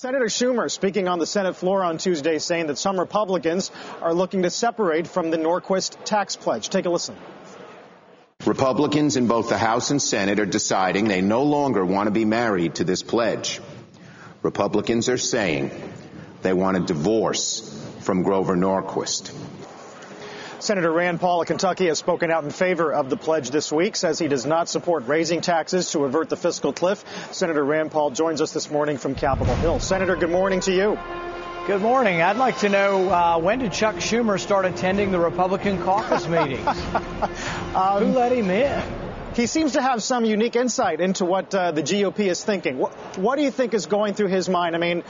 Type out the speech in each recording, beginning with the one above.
Senator Schumer speaking on the Senate floor on Tuesday saying that some Republicans are looking to separate from the Norquist tax pledge. Take a listen. Republicans in both the House and Senate are deciding they no longer want to be married to this pledge. Republicans are saying they want a divorce from Grover Norquist. Senator Rand Paul of Kentucky has spoken out in favor of the pledge this week, says he does not support raising taxes to avert the fiscal cliff. Senator Rand Paul joins us this morning from Capitol Hill. Senator, good morning to you. Good morning. I'd like to know when did Chuck Schumer start attending the Republican caucus meetings? Who let him in? He seems to have some unique insight into what the GOP is thinking. What do you think is going through his mind? I mean,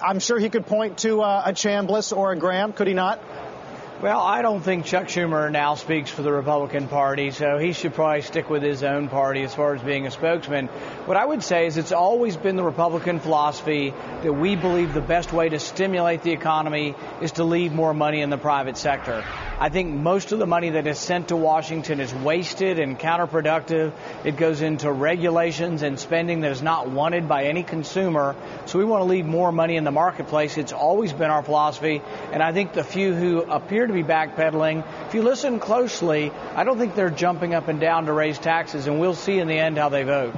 I'm sure he could point to a Chambliss or a Graham, could he not? Well, I don't think Chuck Schumer now speaks for the Republican Party, so he should probably stick with his own party as far as being a spokesman. What I would say is it's always been the Republican philosophy that we believe the best way to stimulate the economy is to leave more money in the private sector. I think most of the money that is sent to Washington is wasted and counterproductive. It goes into regulations and spending that is not wanted by any consumer. So we want to leave more money in the marketplace. It's always been our philosophy. And I think the few who appear to be backpedaling, if you listen closely, I don't think they're jumping up and down to raise taxes. And we'll see in the end how they vote.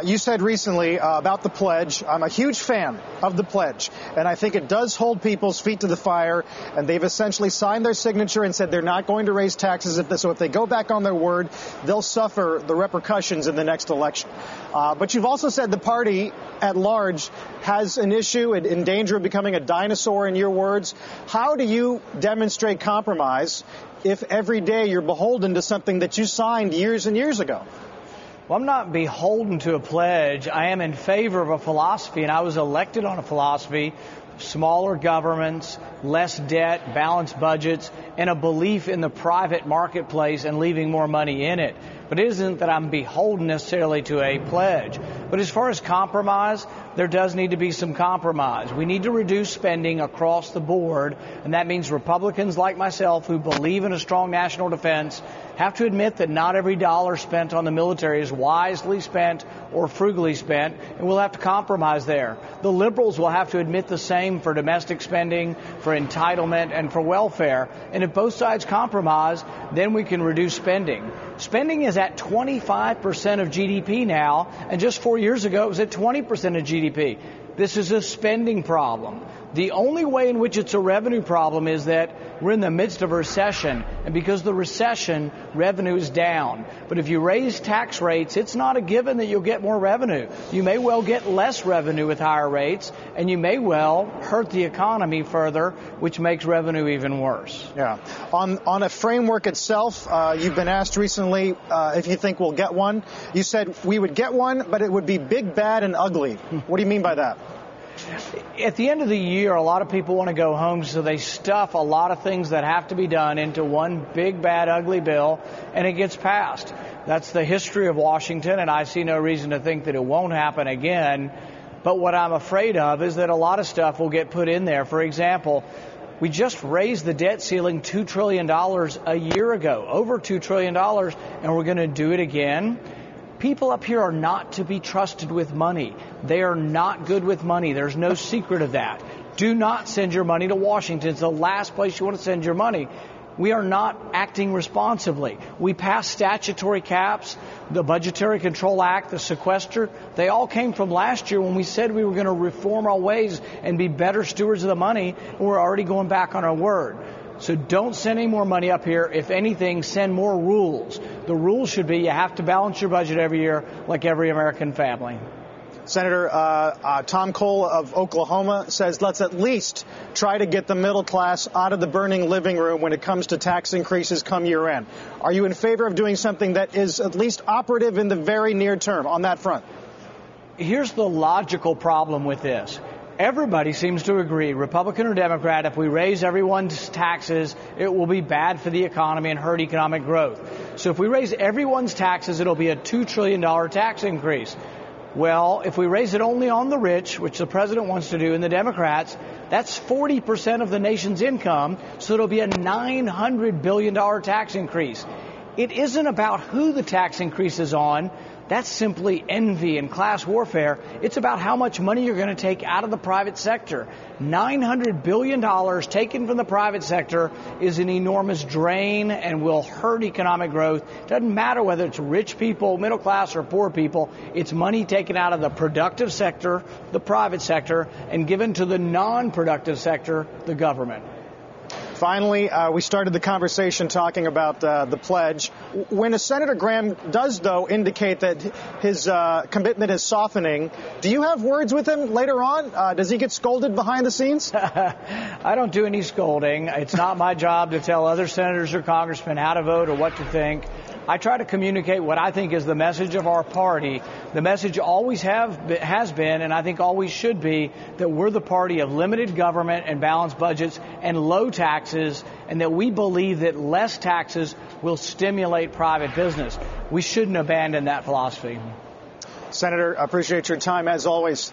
You said recently about the pledge, I'm a huge fan of the pledge, and I think it does hold people's feet to the fire, and they've essentially signed their signature and said they're not going to raise taxes. So if they go back on their word, they'll suffer the repercussions in the next election. But you've also said the party at large has an issue in danger of becoming a dinosaur, in your words. How do you demonstrate compromise if every day you're beholden to something that you signed years and years ago? Well, I'm not beholden to a pledge. I am in favor of a philosophy, and I was elected on a philosophy: smaller governments, less debt, balanced budgets, and a belief in the private marketplace and leaving more money in it. But it isn't that I'm beholden necessarily to a pledge. But as far as compromise, there does need to be some compromise. We need to reduce spending across the board, and that means Republicans like myself who believe in a strong national defense have to admit that not every dollar spent on the military is wisely spent or frugally spent, and we'll have to compromise there. The liberals will have to admit the same for domestic spending, for entitlement, and for welfare. And if both sides compromise, then we can reduce spending. Spending is at 25% of GDP now, and just 4 years ago it was at 20% of GDP. This is a spending problem. The only way in which it's a revenue problem is that we're in the midst of a recession, and because of the recession, revenue is down. But if you raise tax rates, it's not a given that you'll get more revenue. You may well get less revenue with higher rates, and you may well hurt the economy further, which makes revenue even worse. Yeah. On a framework itself, you've been asked recently if you think we'll get one. You said we would get one, but it would be big, bad, and ugly. What do you mean by that? At the end of the year, a lot of people want to go home, so they stuff a lot of things that have to be done into one big, bad, ugly bill, and it gets passed. That's the history of Washington, and I see no reason to think that it won't happen again. But what I'm afraid of is that a lot of stuff will get put in there. For example, we just raised the debt ceiling $2 trillion a year ago, over $2 trillion, and we're going to do it again. People up here are not to be trusted with money. They are not good with money. There's no secret of that. Do not send your money to Washington. It's the last place you want to send your money. We are not acting responsibly. We passed statutory caps, the Budgetary Control Act, the sequester. They all came from last year when we said we were going to reform our ways and be better stewards of the money, and we're already going back on our word. So don't send any more money up here. If anything, send more rules. The rules should be you have to balance your budget every year like every American family. Senator Tom Cole of Oklahoma says let's at least try to get the middle class out of the burning living room when it comes to tax increases come year end. Are you in favor of doing something that is at least operative in the very near term on that front? Here's the logical problem with this. Everybody seems to agree, Republican or Democrat, if we raise everyone's taxes, it will be bad for the economy and hurt economic growth. So if we raise everyone's taxes, it'll be a $2 trillion tax increase. Well, if we raise it only on the rich, which the president wants to do, and the Democrats, that's 40% of the nation's income, so it'll be a $900 billion tax increase. It isn't about who the tax increase is on. That's simply envy and class warfare. It's about how much money you're going to take out of the private sector. $900 billion taken from the private sector is an enormous drain and will hurt economic growth. Doesn't matter whether it's rich people, middle class, or poor people. It's money taken out of the productive sector, the private sector, and given to the non-productive sector, the government. Finally, we started the conversation talking about the pledge. When Senator Graham does, though, indicate that his commitment is softening, do you have words with him later on? Does he get scolded behind the scenes? I don't do any scolding. It's not my job to tell other senators or congressmen how to vote or what to think. I try to communicate what I think is the message of our party. The message always has been, and I think always should be, that we're the party of limited government and balanced budgets and low taxes, and that we believe that less taxes will stimulate private business. We shouldn't abandon that philosophy. Senator, I appreciate your time as always.